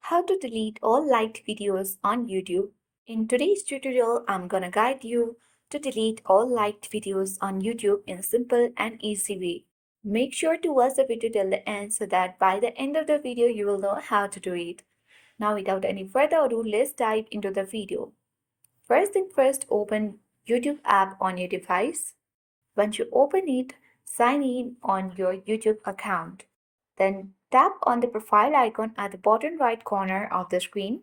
How to delete all liked videos on YouTube. In today's tutorial, I'm gonna guide you to delete all liked videos on YouTube in a simple and easy way. Make sure to watch the video till the end so that by the end of the video you will know how to do it. Now without any further ado, let's dive into the video. First thing first, open YouTube app on your device. Once you open it, sign in on your YouTube account. Then tap on the profile icon at the bottom right corner of the screen.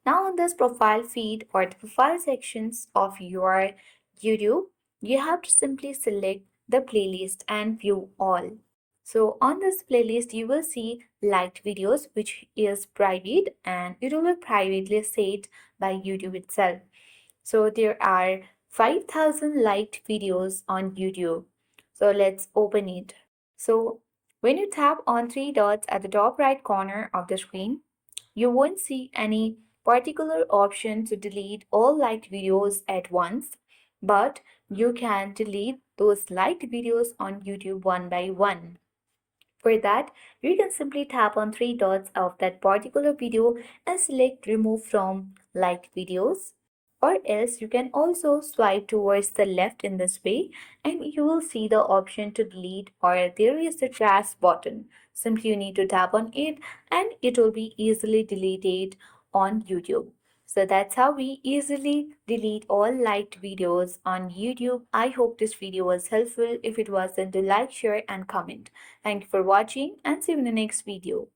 Now on this profile feed or the profile sections of your YouTube, you have to simply select the playlist and view all. So on this playlist, you will see liked videos, which is private and it will be privately set by YouTube itself. So there are 5,000 liked videos on YouTube. So let's open it. So when you tap on three dots at the top right corner of the screen, you won't see any particular option to delete all liked videos at once, but you can delete those liked videos on YouTube one by one. For that, you can simply tap on three dots of that particular video and select remove from liked videos. Or else you can also swipe towards the left in this way and you will see the option to delete, or there is the trash button. Simply you need to tap on it and it will be easily deleted on YouTube. So that's how we easily delete all liked videos on YouTube. I hope this video was helpful. If it was, then do like, share and comment. Thank you for watching and see you in the next video.